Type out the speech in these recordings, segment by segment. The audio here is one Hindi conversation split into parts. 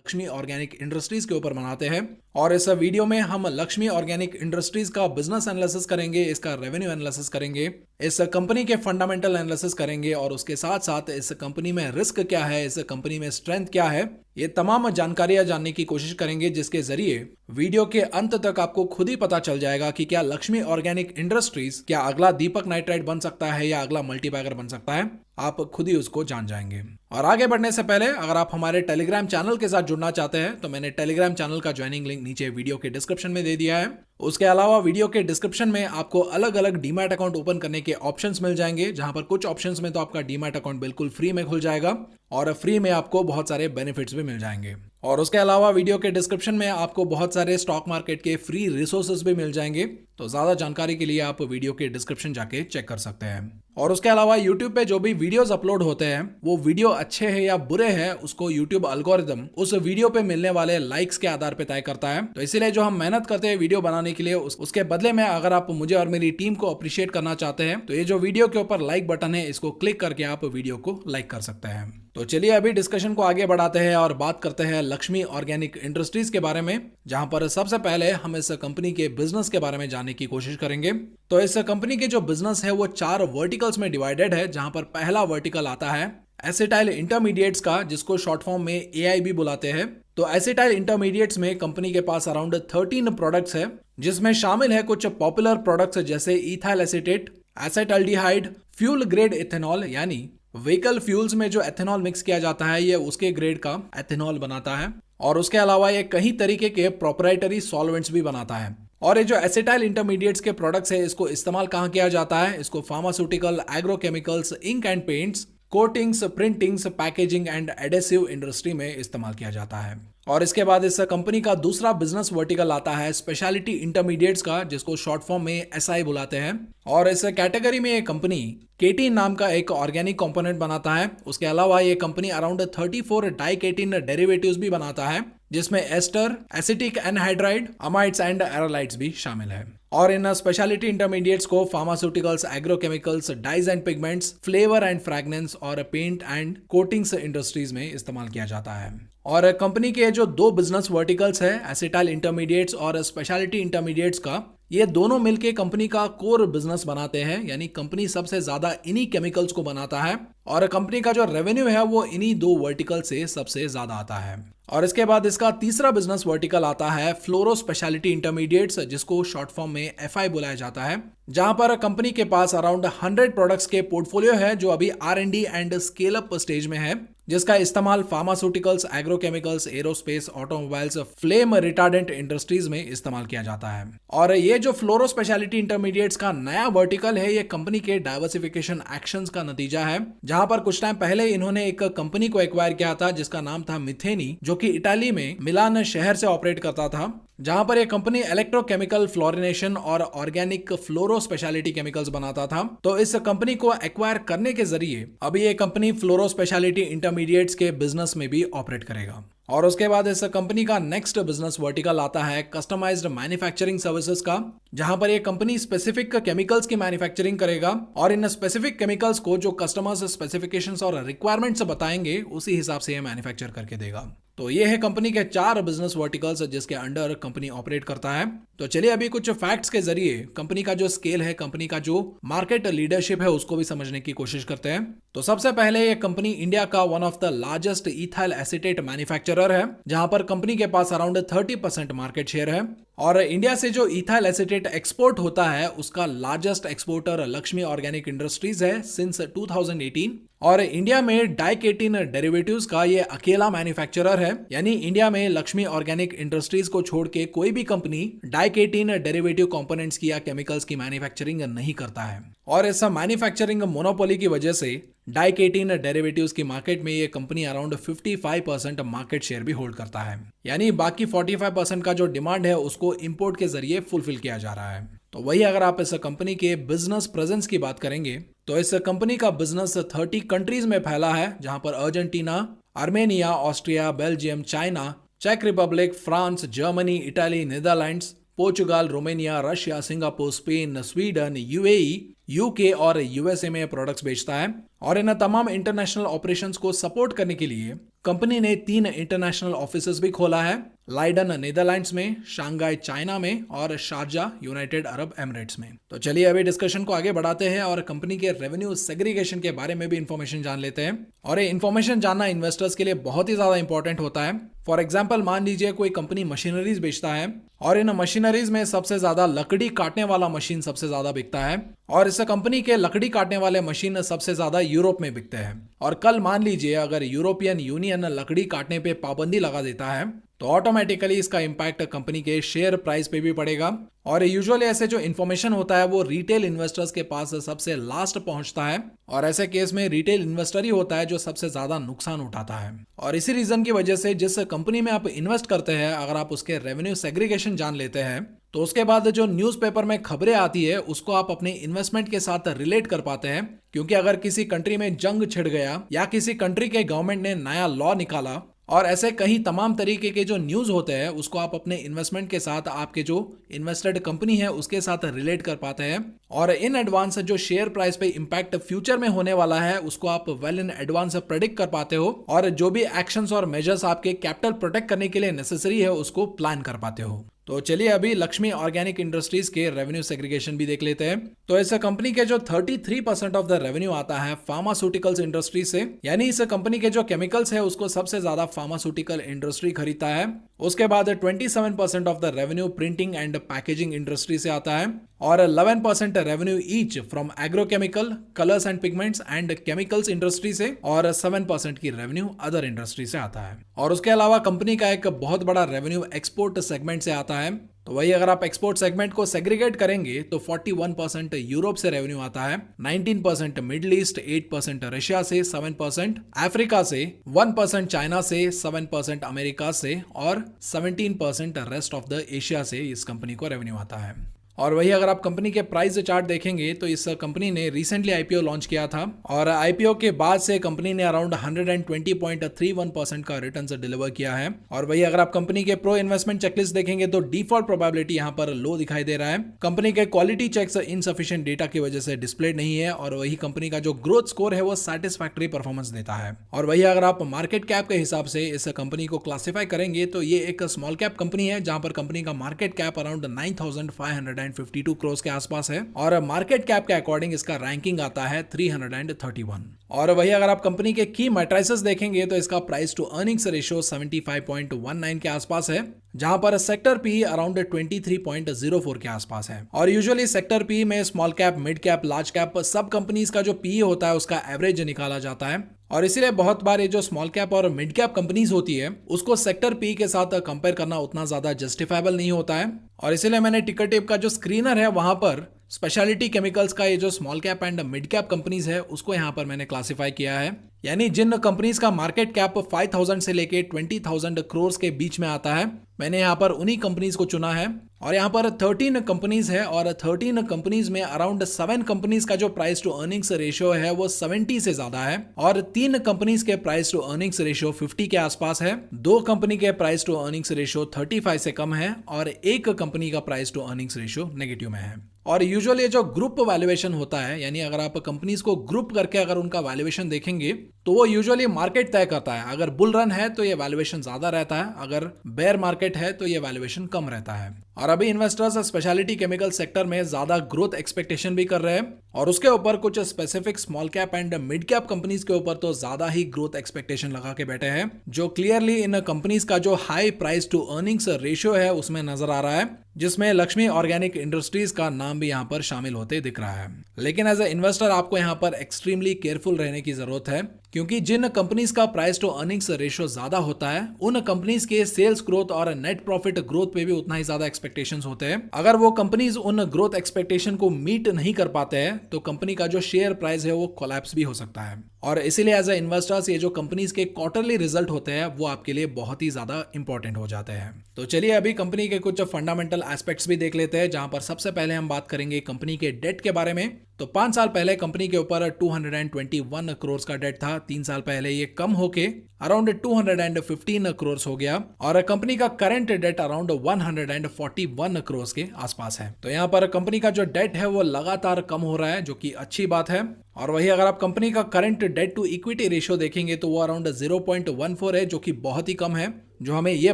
लक्ष्मी ऑर्गेनिक इंडस्ट्रीज के ऊपर बनाते हैं। और इस वीडियो में हम लक्ष्मी ऑर्गेनिक इंडस्ट्रीज का बिजनेस एनालिसिस करेंगे, इसका रेवेन्यू एनालिसिस करेंगे, इस कंपनी के फंडामेंटल एनालिसिस करेंगे और उसके साथ साथ इस कंपनी में रिस्क क्या है, इस कंपनी में स्ट्रेंथ क्या है, ये तमाम जानकारियां जानने की कोशिश करेंगे, जिसके जरिए वीडियो के अंत तक आपको खुद ही पता चल जाएगा कि क्या लक्ष्मी ऑर्गेनिक इंडस्ट्रीज क्या अगला दीपक नाइट्राइट बन सकता है या अगला मल्टीबैगर बन सकता है। आप खुद ही उसको जान जाएंगे। और आगे बढ़ने से पहले अगर आप हमारे टेलीग्राम चैनल के साथ जुड़ना चाहते हैं तो मैंने टेलीग्राम चैनल का ज्वाइनिंग लिंक नीचे वीडियो के डिस्क्रिप्शन में दे दिया है। उसके अलावा वीडियो के डिस्क्रिप्शन में आपको अलग अलग डीमैट अकाउंट ओपन करने के ऑप्शंस मिल जाएंगे, जहां पर कुछ ऑप्शंस में तो आपका डीमैट अकाउंट बिल्कुल फ्री में खुल जाएगा और फ्री में आपको बहुत सारे बेनिफिट्स भी मिल जाएंगे। और उसके अलावा वीडियो के डिस्क्रिप्शन में आपको बहुत सारे स्टॉक मार्केट के फ्री रिसोर्सेज भी मिल जाएंगे, तो ज्यादा जानकारी के लिए आप वीडियो के डिस्क्रिप्शन जाके चेक कर सकते हैं। और उसके अलावा YouTube पे जो भी वीडियोस अपलोड होते हैं वो वीडियो अच्छे हैं या बुरे हैं, उसको YouTube एल्गोरिदम उस वीडियो पे मिलने वाले लाइक्स के आधार पे तय करता है। तो इसीलिए जो हम मेहनत करते हैं वीडियो बनाने के लिए, उसके बदले में अगर आप मुझे और मेरी टीम को अप्रिशिएट करना चाहते हैं तो ये जो वीडियो के ऊपर लाइक बटन है, इसको क्लिक करके आप वीडियो को लाइक कर सकते हैं। तो चलिए अभी डिस्कशन को आगे बढ़ाते हैं और बात करते हैं लक्ष्मी ऑर्गेनिक इंडस्ट्रीज के बारे में, जहां पर सबसे पहले हम इस कंपनी के बिजनेस के बारे में जानने की कोशिश करेंगे। तो इस कंपनी के जो बिजनेस है वो 4 वर्टिकल्स में डिवाइडेड है, जहां पर पहला वर्टिकल आता है एसिटाइल इंटरमीडिएट्स का, जिसको शॉर्ट फॉर्म में AIB बुलाते हैं। तो एसिटाइल इंटरमीडिएट्स में कंपनी के पास अराउंड 13 प्रोडक्ट्स है, जिसमें शामिल है कुछ पॉपुलर प्रोडक्ट्स जैसे ethyl acetate, acetaldehyde, fuel grade ethanol, यानी व्हीकल फ्यूल्स में जो एथेनॉल मिक्स किया जाता है ये उसके ग्रेड का एथेनॉल बनाता है। और उसके अलावा ये कई तरीके के प्रोप्राइटरी सॉल्वेंट्स भी बनाता है। और ये जो एसिटाइल इंटरमीडिएट्स के प्रोडक्ट्स है, इसको इस्तेमाल कहाँ किया जाता है? इसको pharmaceutical, agrochemicals, ink and paints, coatings, printings, packaging and adhesive industry में इस्तेमाल किया जाता है। और इसके बाद इस कंपनी का दूसरा बिजनेस वर्टिकल आता है स्पेशलिटी इंटरमीडिएट्स का, जिसको शॉर्ट फॉर्म में SI बुलाते हैं। और इस कैटेगरी में ये कंपनी केटीन नाम का एक ऑर्गेनिक कंपोनेंट बनाता है। उसके अलावा ये कंपनी अराउंड 34 डाइकेटीन डेरिवेटिव्स भी बनाता है, जिसमें ester, acetic anhydride, amides and aerolites भी शामिल है। और इन स्पेशलिटी इंटरमीडिएट्स को pharmaceuticals, agrochemicals, dyes and pigments, flavour and fragrance और पेंट एंड कोटिंग्स इंडस्ट्रीज में इस्तेमाल किया जाता है। और कंपनी के जो 2 बिजनेस वर्टिकल्स है, एसिटाइल इंटरमीडिएट्स और स्पेशलिटी इंटरमीडिएट्स का, ये दोनों मिलके कंपनी का कोर बिजनेस बनाते हैं, यानी कंपनी सबसे ज्यादा इन्हीं केमिकल्स को बनाता है और कंपनी का जो रेवेन्यू है वो इन्हीं 2 वर्टिकल से सबसे ज्यादा आता है। और इसके बाद इसका तीसरा बिजनेस वर्टिकल आता है फ्लोरो स्पेशलिटी इंटरमीडिएट्स, जिसको शॉर्ट फॉर्म में FI बुलाया जाता है, जहां पर कंपनी के पास अराउंड 100 प्रोडक्ट्स के पोर्टफोलियो है जो अभी R&D and scale up stage में है, जिसका इस्तेमाल pharmaceuticals, agrochemicals, aerospace, automobiles, flame retardant industries में इस्तेमाल किया जाता है। और ये जो फ्लोरो स्पेशलिटी इंटरमीडिएट्स का नया वर्टिकल है, ये कंपनी के डाइवर्सिफिकेशन एक्शंस का नतीजा है, जहां पर कुछ टाइम पहले इन्होंने एक कंपनी को एक्वायर किया था जिसका नाम था मिथेनी, जो कि इटाली में मिलान शहर से ऑपरेट करता था, जहां पर यह कंपनी इलेक्ट्रोकेमिकल फ्लोरिनेशन और ऑर्गेनिक फ्लोरो स्पेशलिटी केमिकल्स बनाता था। तो इस कंपनी को एक्वायर करने के जरिए अभी ये कंपनी फ्लोरो स्पेशलिटी इंटरमीडिएट्स के बिजनेस में भी ऑपरेट करेगा। और उसके बाद इस कंपनी का नेक्स्ट बिजनेस वर्टिकल आता है कस्टमाइज्ड मैन्युफैक्चरिंग सर्विसेज का, जहां पर ये कंपनी स्पेसिफिक केमिकल्स की मैन्युफैक्चरिंग करेगा और इन स्पेसिफिक केमिकल्स को जो कस्टमर्स स्पेसिफिकेशंस और रिक्वायरमेंट्स बताएंगे उसी हिसाब से ये मैन्युफैक्चर करके देगा। तो ये है कंपनी के 4 बिजनेस वर्टिकल्स जिसके अंडर कंपनी ऑपरेट करता है। तो चलिए अभी कुछ फैक्ट्स के जरिए कंपनी का जो स्केल है, कंपनी का जो मार्केट लीडरशिप है, उसको भी समझने की कोशिश करते हैं। तो सबसे पहले ये कंपनी इंडिया का one of the largest ethyl acetate manufacturer है, जहां पर कंपनी के पास अराउंड 30% मार्केट शेयर है। और इंडिया से जो इथाइल एसिटेट एक्सपोर्ट होता है उसका largest exporter Lakshmi organic industries है सिंस 2018। और इंडिया में डाइकेटिन डेरिवेटिव्स का ये अकेला मैन्युफैक्चरर है, यानी इंडिया में लक्ष्मी ऑर्गेनिक इंडस्ट्रीज को छोड़ के कोई भी कंपनी डाइकेटिन डेरिवेटिव कंपोनेंट्स की या केमिकल्स की मैन्युफैक्चरिंग नहीं करता है। और इस मैन्युफैक्चरिंग मोनोपोली की वजह से डाइकेटिन डेरिवेटिव्स की मार्केट में ये कंपनी अराउंड 55% मार्केट शेयर भी होल्ड करता है, यानी बाकी 45% का जो डिमांड है उसको इंपोर्ट के जरिए फुलफिल किया जा रहा है। तो वही अगर आप इस कंपनी के बिजनेस प्रेजेंस की बात करेंगे तो इस कंपनी का बिजनेस 30 कंट्रीज में फैला है, जहां पर Argentina, Armenia, Austria, Belgium, China, चेक Republic, France, Germany, Italy, Netherlands, Portugal, Romania, Russia, Singapore, Spain, Sweden, UAE, UK और USA में प्रोडक्ट्स बेचता है। और इन तमाम इंटरनेशनल ऑपरेशंस को सपोर्ट करने के लिए कंपनी ने 3 इंटरनेशनल ऑफिसेज भी खोला है, लाइडन नीदरलैंड्स में, शंघाई चाइना में और शारजा यूनाइटेड अरब एमिरेट्स में। तो चलिए अभी डिस्कशन को आगे बढ़ाते हैं और कंपनी के रेवेन्यू सेग्रीगेशन के बारे में भी इंफॉर्मेशन जान लेते हैं। और ये इंफॉर्मेशन जानना इन्वेस्टर्स के लिए बहुत ही ज्यादा इंपॉर्टेंट होता है। फॉर एग्जाम्पल मान लीजिए कोई कंपनी मशीनरीज बेचता है और इन मशीनरीज में सबसे ज्यादा लकड़ी काटने वाला मशीन सबसे ज्यादा बिकता है और इस कंपनी के लकड़ी काटने वाले मशीन सबसे ज्यादा यूरोप में बिकते हैं। और कल मान लीजिए अगर यूरोपियन यूनियन लकड़ी काटने पे पाबंदी लगा देता है तो ऑटोमेटिकली इसका इंपैक्ट कंपनी के शेयर प्राइस पे भी पड़ेगा। और यूजुअली ऐसे जो इन्फॉर्मेशन होता है वो रिटेल इन्वेस्टर्स के पास सबसे लास्ट पहुंचता है और ऐसे केस में रिटेल इन्वेस्टर ही होता है जो सबसे ज्यादा नुकसान उठाता है। और इसी रीजन की वजह से जिस कंपनी में आप इन्वेस्ट करते हैं अगर आप उसके रेवेन्यू सेग्रीगेशन जान लेते हैं तो उसके बाद जो न्यूज़पेपर में खबरें आती है उसको आप अपने इन्वेस्टमेंट के साथ रिलेट कर पाते हैं। क्योंकि अगर किसी कंट्री में जंग छिड़ गया या किसी कंट्री के गवर्नमेंट ने नया लॉ निकाला और ऐसे कई तमाम तरीके के जो न्यूज़ होते हैं उसको आप अपने इन्वेस्टमेंट के साथ आपके जो इन्वेस्टेड कंपनी है उसके साथ रिलेट कर पाते हैं और इन एडवांस जो शेयर प्राइस पे इंपैक्ट फ्यूचर में होने वाला है उसको आप वेल इन एडवांस प्रेडिक्ट कर पाते हो और जो भी एक्शंस और मेजर्स आपके कैपिटल प्रोटेक्ट करने के लिए नेसेसरी है उसको प्लान कर पाते हो। तो चलिए अभी लक्ष्मी ऑर्गेनिक इंडस्ट्रीज के रेवेन्यू सेग्रीगेशन भी देख लेते हैं। तो इस कंपनी के जो 33% ऑफ द रेवेन्यू आता है फार्मास्यूटिकल्स इंडस्ट्री से, यानी इस कंपनी के जो केमिकल्स है उसको सबसे ज्यादा फार्मास्यूटिकल इंडस्ट्री खरीदता है। उसके बाद 27% of the revenue printing and packaging industry से आता है और 11% revenue each from agrochemical, colours and pigments and chemicals industry से और 7% की रेवेन्यू अदर इंडस्ट्री से आता है। और उसके अलावा कंपनी का एक बहुत बड़ा रेवेन्यू एक्सपोर्ट सेगमेंट से आता है। तो वही अगर आप एक्सपोर्ट सेगमेंट को सेग्रीगेट करेंगे तो 41% यूरोप से रेवेन्यू आता है, 19% मिडिल ईस्ट, 8% रशिया से, 7% अफ्रीका से, 1% चाइना से, 7% अमेरिका से और 17% रेस्ट ऑफ द एशिया से इस कंपनी को रेवेन्यू आता है। और वही अगर आप कंपनी के प्राइस चार्ट देखेंगे तो इस कंपनी ने रिसेंटली आईपीओ लॉन्च किया था और आईपीओ के बाद से कंपनी ने अराउंड 120.31% का रिटर्न्स डिलीवर किया है। और वही अगर आप कंपनी के प्रो इन्वेस्टमेंट चेकलिस्ट देखेंगे तो डिफॉल्ट प्रोबेबिलिटी यहां पर लो दिखाई दे रहा है। कंपनी के क्वालिटी चेक्स इनसफिशिएंट डेटा की वजह से डिस्प्लेड नहीं है और वही कंपनी का जो ग्रोथ स्कोर है वो सैटिस्फैक्टरी परफॉर्मेंस देता है। और वही अगर आप मार्केट कैप के हिसाब से इस कंपनी को क्लासिफाई करेंगे तो ये एक स्मॉल कैप कंपनी है जहां पर कंपनी का मार्केट कैप अराउंड 9,552 करोड़ के आसपास है और मार्केट कैप के अकॉर्डिंग इसका रैंकिंग आता है 331। और वही अगर आप कंपनी के की मैट्रिसेस देखेंगे तो इसका प्राइस टू अर्निंग्स रेशियो 75.19 के आसपास है, जहां पर सेक्टर पी अराउंड 23.04 के आसपास है। और यूजुअली सेक्टर पी में small cap, mid cap, large cap सब कंपनीज का जो पी होता है उसका एवरेज निकाला जाता है और इसीलिए बहुत बार ये जो स्मॉल कैप और मिड कैप कंपनीज होती है उसको सेक्टर पी के साथ कंपेयर करना उतना ज्यादा जस्टिफाइबल नहीं होता है। और इसीलिए मैंने टिकर टेप का जो स्क्रीनर है वहां पर स्पेशलिटी केमिकल्स का ये जो small cap and mid cap companies है उसको यहाँ पर मैंने क्लासिफाई किया है, यानी जिन कंपनीज का मार्केट कैप 5,000 से लेके 20,000 करोड़ के बीच में आता है मैंने यहाँ पर उन्हीं कंपनीज को चुना है। और यहाँ पर 13 कंपनीज है और 13 कंपनीज में अराउंड 7 कंपनीज का जो प्राइस टू अर्निंग्स रेशियो है वो 70 से ज्यादा है और 3 कंपनीज के प्राइस टू अर्निंग्स रेशियो 50 के आसपास है, 2 कंपनी के प्राइस टू अर्निंग्स रेशियो 35 से कम है और 1 कंपनी का price to earnings ratio negative में है। और यूजुअली जो ग्रुप वैल्यूएशन होता है, यानी अगर आप कंपनीज को ग्रुप करके अगर उनका वैल्यूएशन देखेंगे तो वो यूजुअली मार्केट तय करता है। अगर बुल रन है तो ये वैल्यूएशन ज्यादा रहता है, अगर बेयर मार्केट है तो ये वैल्यूएशन कम रहता है। और अभी इन्वेस्टर्स स्पेशलिटी केमिकल सेक्टर में ज्यादा ग्रोथ एक्सपेक्टेशन भी कर रहे हैं और उसके ऊपर कुछ specific small cap and mid cap companies के ऊपर तो ज्यादा ही ग्रोथ एक्सपेक्टेशन लगा के बैठे हैं, जो क्लियरली इन कंपनीज का जो high price to earnings ratio है उसमें नजर आ रहा है, जिसमें लक्ष्मी ऑर्गेनिक इंडस्ट्रीज का नाम भी यहाँ पर शामिल होते दिख रहा है। लेकिन एज ए इन्वेस्टर आपको यहाँ पर एक्सट्रीमली केयरफुल रहने की जरूरत है, क्योंकि जिन कंपनीज का प्राइस टू अर्निंग्स रेशियो ज्यादा होता है उन कंपनीज के सेल्स ग्रोथ और नेट प्रॉफिट ग्रोथ पे भी उतना ही ज्यादा एक्सपेक्टेशंस होते हैं। अगर वो कंपनीज उन ग्रोथ एक्सपेक्टेशन को मीट नहीं कर पाते हैं तो कंपनी का जो शेयर प्राइस है वो कोलैप्स भी हो सकता है। और इसीलिए एज ए इन्वेस्टर्स ये जो कंपनीज के क्वार्टरली रिजल्ट होते हैं वो आपके लिए बहुत ही ज्यादा इंपॉर्टेंट हो जाते हैं। तो चलिए अभी कंपनी के कुछ फंडामेंटल एस्पेक्ट्स भी देख लेते हैं, जहां पर सबसे पहले हम बात करेंगे कंपनी के डेट के बारे में। तो 5 साल पहले कंपनी के ऊपर 221 करोड़ का डेट था, 3 साल पहले ये कम होके अराउंड 215 करोड़ हो गया और कंपनी का करंट डेट अराउंड 141 करोड़ के आसपास है। तो यहाँ पर कंपनी का जो डेट है वो लगातार कम हो रहा है, जो कि अच्छी बात है। और वही अगर आप कंपनी का current debt to equity ratio देखेंगे तो वो अराउंड 0.14 है, जो कि बहुत ही कम है, जो हमें ये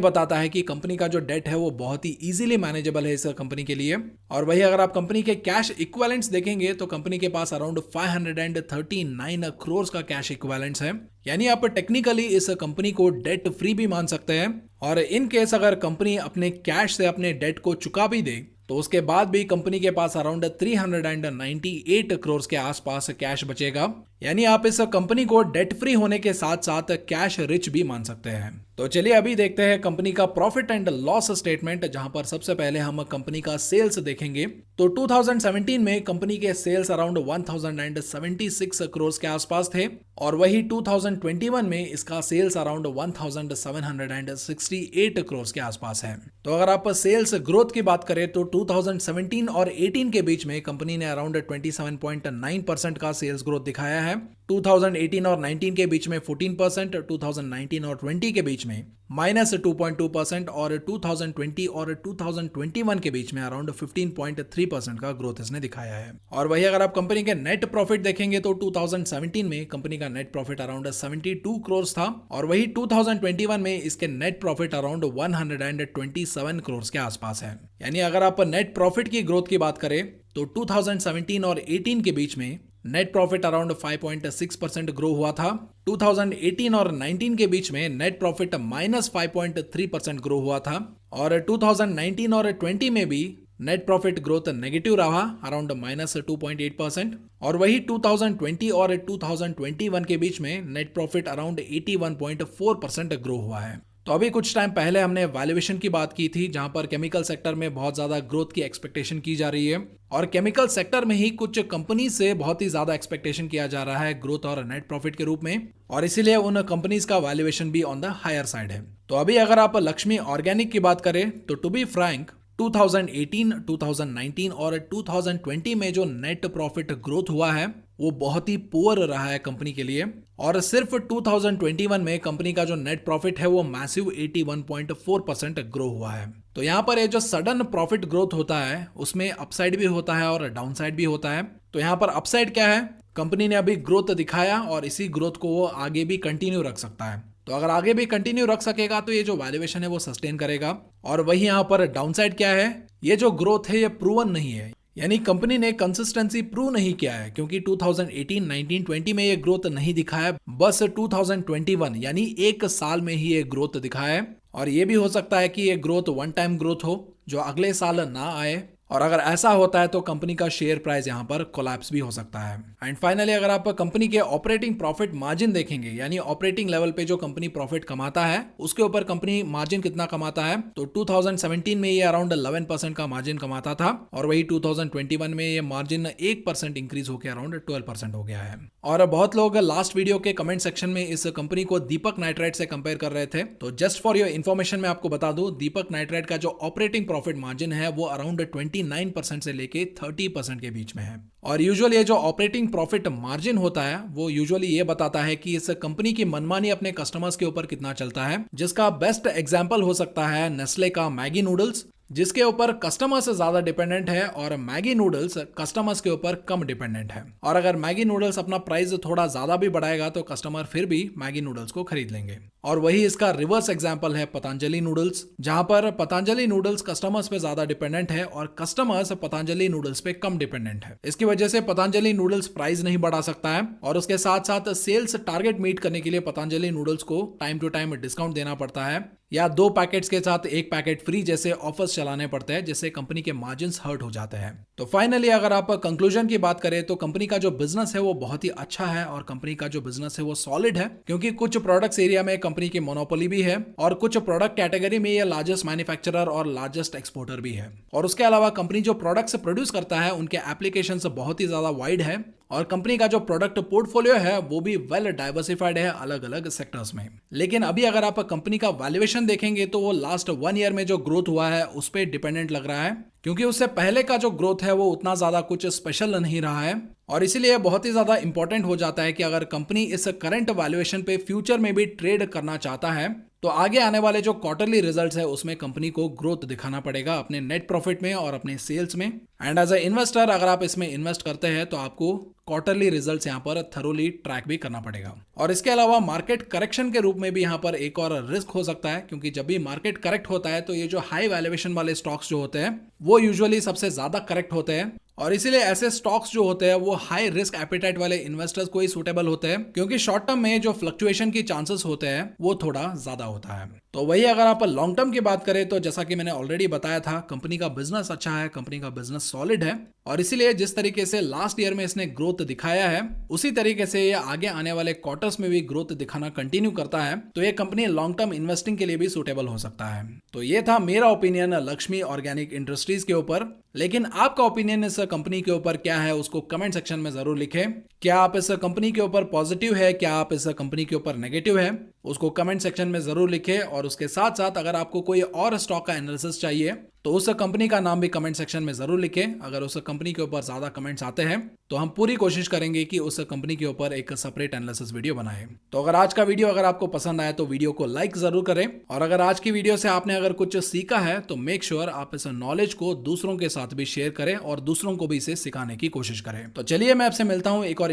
बताता है कि कंपनी का जो डेट है वो बहुत ही इजीली मैनेजेबल है इस कंपनी के लिए। और वही अगर आप कंपनी के कैश इक्विवेलेंट्स देखेंगे तो कंपनी के पास अराउंड 539 करोड़ का कैश इक्विवेलेंट्स है, यानी आप टेक्निकली इस कंपनी को डेट फ्री भी मान सकते हैं। और इन केस अगर कंपनी अपने कैश से अपने डेट को चुका भी दे तो उसके बाद भी कंपनी के पास अराउंड 398 करोड़ के आसपास कैश बचेगा, यानी आप इस कंपनी को डेट फ्री होने के साथ साथ कैश रिच भी मान सकते हैं। तो चलिए अभी देखते हैं कंपनी का प्रॉफिट एंड लॉस स्टेटमेंट, जहां पर सबसे पहले हम कंपनी का सेल्स देखेंगे। तो 2017 में कंपनी के सेल्स अराउंड 1076 करोड़ के आसपास थे, और वही 2021 में इसका सेल्स अराउंड 1768 करोड़ के आसपास है। तो अगर आप सेल्स ग्रोथ की बात करें तो 2017 और 18 के बीच में कंपनी ने अराउंड 27.9% का सेल्स ग्रोथ दिखाया है। 2018 और 19 के बीच में 14%, 2019 और 20 के बीच में -2.2% और 2020 और 2021 के बीच में अराउंड 15.3% का ग्रोथ इसने दिखाया है। और वही अगर आप कंपनी के नेट प्रॉफिट देखेंगे तो 2017 में कंपनी का नेट प्रॉफिट अराउंड 72 करोड़ था, और वही 2021 में इसके नेट प्रॉफिट अराउंड 127 करोड़ के आसपास है। यानी अगर आप नेट प्रॉफिट की ग्रोथ की बात करें तो 2017 और 18 के बीच में नेट प्रॉफिट अराउंड 5.6% ग्रो हुआ था। 2018 और 19 के बीच में नेट प्रॉफिट -5.3% ग्रो हुआ था, और 2019 और 20 में भी नेट प्रॉफिट ग्रोथ नेगेटिव रहा अराउंड -2.8%, और वही 2020 और 2021 के बीच में नेट प्रॉफिट अराउंड 81.4% ग्रो हुआ है। तो अभी कुछ टाइम पहले हमने वैल्यूएशन की बात की थी, जहां पर केमिकल सेक्टर में बहुत ज्यादा ग्रोथ की एक्सपेक्टेशन की जा रही है, और केमिकल सेक्टर में ही कुछ कंपनी से बहुत ही ज्यादा एक्सपेक्टेशन किया जा रहा है ग्रोथ और नेट प्रॉफिट के रूप में, और इसीलिए उन कंपनीज का वैल्यूएशन भी ऑन द हायर साइड है। तो अभी अगर आप लक्ष्मी ऑर्गेनिक की बात करें तो टू बी फ्रैंक 2018, 2019 और 2020 में जो नेट प्रॉफिट ग्रोथ हुआ है वो बहुत ही पुअर रहा है कंपनी के लिए, और सिर्फ 2021 में कंपनी का जो नेट प्रॉफिट है वो मैसिव 81.4% ग्रो हुआ है। तो यहाँ पर ये जो सडन प्रॉफिट ग्रोथ होता है उसमें अपसाइड भी होता है और डाउनसाइड भी होता है। तो यहाँ पर अपसाइड क्या है, कंपनी ने अभी ग्रोथ दिखाया और इसी ग्रोथ को वो आगे भी कंटिन्यू रख सकता है। तो अगर आगे भी कंटिन्यू रख सकेगा तो ये जो वैल्यूएशन है वो सस्टेन करेगा। और वही यहाँ पर डाउनसाइड क्या है, ये जो ग्रोथ है ये प्रूवन नहीं है, यानी कंपनी ने कंसिस्टेंसी प्रूव नहीं किया है, क्योंकि 2018, 19, 20 में ये ग्रोथ नहीं दिखाया, बस 2021 यानी एक साल में ही ये ग्रोथ दिखाया है। और ये भी हो सकता है कि ये ग्रोथ वन टाइम ग्रोथ हो जो अगले साल ना आए, और अगर ऐसा होता है तो कंपनी का शेयर प्राइस यहाँ पर कोलैप्स भी हो सकता है। एंड फाइनली अगर आप कंपनी के ऑपरेटिंग प्रॉफिट मार्जिन देखेंगे, यानी ऑपरेटिंग लेवल पे जो कंपनी प्रॉफिट कमाता है उसके ऊपर कंपनी मार्जिन कितना कमाता है, तो 2017 में ये अराउंड 11% का मार्जिन कमाता था, और वही 2021 में ये मार्जिन 1% इंक्रीज होकर अराउंड 12% हो गया है। और बहुत लोग लास्ट वीडियो के कमेंट सेक्शन में इस कंपनी को दीपक नाइट्राइट से कंपेयर कर रहे थे, तो जस्ट फॉर योर इन्फॉर्मेशन मैं आपको बता दूं, दीपक नाइट्राइट का जो ऑपरेटिंग प्रॉफिट मार्जिन है वो अराउंड 29% से लेके 30% के बीच में है। और यूजुअली ये जो ऑपरेटिंग प्रॉफिट मार्जिन होता है वो यूजुअली ये बताता है कि इस कंपनी की मनमानी अपने कस्टमर्स के ऊपर कितना चलता है, जिसका बेस्ट एग्जांपल हो सकता है नेस्ले का मैगी नूडल्स, जिसके ऊपर कस्टमर्स ज्यादा डिपेंडेंट है और मैगी नूडल्स कस्टमर्स के ऊपर कम डिपेंडेंट है। और अगर मैगी नूडल्स अपना प्राइस थोड़ा ज्यादा भी बढ़ाएगा तो कस्टमर फिर भी मैगी नूडल्स को खरीद लेंगे। और वही इसका रिवर्स एग्जांपल है पतंजलि नूडल्स, जहां पर पतंजलि नूडल्स कस्टमर्स पे ज्यादा डिपेंडेंट है और कस्टमर्स पतंजलि नूडल्स पे कम डिपेंडेंट है। इसकी वजह से पतंजलि नूडल्स प्राइस नहीं बढ़ा सकता है, और उसके साथ साथ सेल्स टारगेट मीट करने के लिए पतंजलि नूडल्स को टाइम टू टाइम डिस्काउंट देना पड़ता है, या 2 पैकेट्स के साथ 1 पैकेट फ्री जैसे ऑफर्स चलाने पड़ते हैं, जिससे कंपनी के मार्जिन्स हर्ट हो जाते हैं। तो फाइनली अगर आप कंक्लूजन की बात करें तो कंपनी का जो बिजनेस है वो बहुत ही अच्छा है, और कंपनी का जो बिजनेस है वो सॉलिड है, क्योंकि कुछ प्रोडक्ट्स एरिया में कंपनी की मोनोपोली भी है, और कुछ प्रोडक्ट कैटेगरी में ये लार्जेस्ट मैन्युफैक्चरर और लार्जेस्ट एक्सपोर्टर भी है। और उसके अलावा कंपनी जो प्रोडक्ट्स प्रोड्यूस करता है उनके एप्लीकेशंस बहुत ही ज्यादा वाइड है, और कंपनी का जो प्रोडक्ट पोर्टफोलियो है वो भी वेल डाइवर्सिफाइड है अलग अलग सेक्टर्स में। लेकिन अभी अगर आप कंपनी का वैल्यूएशन देखेंगे तो वो लास्ट 1 ईयर में जो ग्रोथ हुआ है उस पर डिपेंडेंट लग रहा है, क्योंकि उससे पहले का जो ग्रोथ है वो उतना ज्यादा कुछ स्पेशल नहीं रहा है। और इसीलिए बहुत ही ज्यादा इंपॉर्टेंट हो जाता है कि अगर कंपनी इस करंट वैल्यूएशन पे फ्यूचर में भी ट्रेड करना चाहता है तो आगे आने वाले जो क्वार्टरली रिजल्ट्स है उसमें कंपनी को ग्रोथ दिखाना पड़ेगा अपने नेट प्रॉफिट में और अपने सेल्स में। एंड एज अ इन्वेस्टर अगर आप इसमें इन्वेस्ट करते हैं तो आपको क्वार्टरली रिजल्ट्स यहाँ पर थरोली ट्रैक भी करना पड़ेगा। और इसके अलावा मार्केट करेक्शन के रूप में भी यहाँ पर एक और रिस्क हो सकता है, क्योंकि जब भी मार्केट करेक्ट होता है तो ये जो हाई वैल्यूएशन वाले स्टॉक्स जो होते हैं वो यूजुअली सबसे ज्यादा करेक्ट होते हैं, और इसीलिए ऐसे स्टॉक्स जो होते हैं वो हाई रिस्क एपेटाइट वाले इन्वेस्टर्स को ही सूटेबल होते हैं, क्योंकि शॉर्ट टर्म में जो फ्लक्चुएशन की चांसेस होते हैं वो थोड़ा ज्यादा होता है। तो वही अगर आप लॉन्ग टर्म की बात करें तो जैसा कि मैंने ऑलरेडी बताया था, कंपनी का बिजनेस अच्छा है, कंपनी का बिजनेस सॉलिड है, और इसीलिए जिस तरीके से लास्ट ईयर में इसने ग्रोथ दिखाया है उसी तरीके से ये आगे आने वाले क्वार्टर्स में भी ग्रोथ दिखाना कंटिन्यू करता है, तो ये कंपनी लॉन्ग टर्म इन्वेस्टिंग के लिए भी सूटेबल हो सकता है। तो ये था मेरा ओपिनियन लक्ष्मी ऑर्गेनिक इंडस्ट्रीज के ऊपर, लेकिन आपका ओपिनियन इस कंपनी के ऊपर क्या है उसको कमेंट सेक्शन में जरूर लिखें। क्या आप इस कंपनी के ऊपर पॉजिटिव है, क्या आप इस कंपनी के ऊपर नेगेटिव है, उसको कमेंट सेक्शन में जरूर लिखें। और उसके साथ साथ अगर आपको कोई और स्टॉक का एनालिसिस चाहिए तो उस कंपनी का नाम भी कमेंट सेक्शन में जरूर लिखें। अगर उस कंपनी के ऊपर ज्यादा कमेंट्स आते हैं तो हम पूरी कोशिश करेंगे कि उस कंपनी के ऊपर एक सेपरेट एनालिसिस वीडियो बनाएं। तो अगर आज का वीडियो अगर आपको पसंद आए तो वीडियो को लाइक जरूर करें, और अगर आज की वीडियो से आपने अगर कुछ सीखा है तो मेक श्योर आप इस नॉलेज को दूसरों के साथ भी शेयर करें और दूसरों को भी इसे सिखाने की कोशिश करें। तो चलिए मैं आपसे मिलता हूं एक और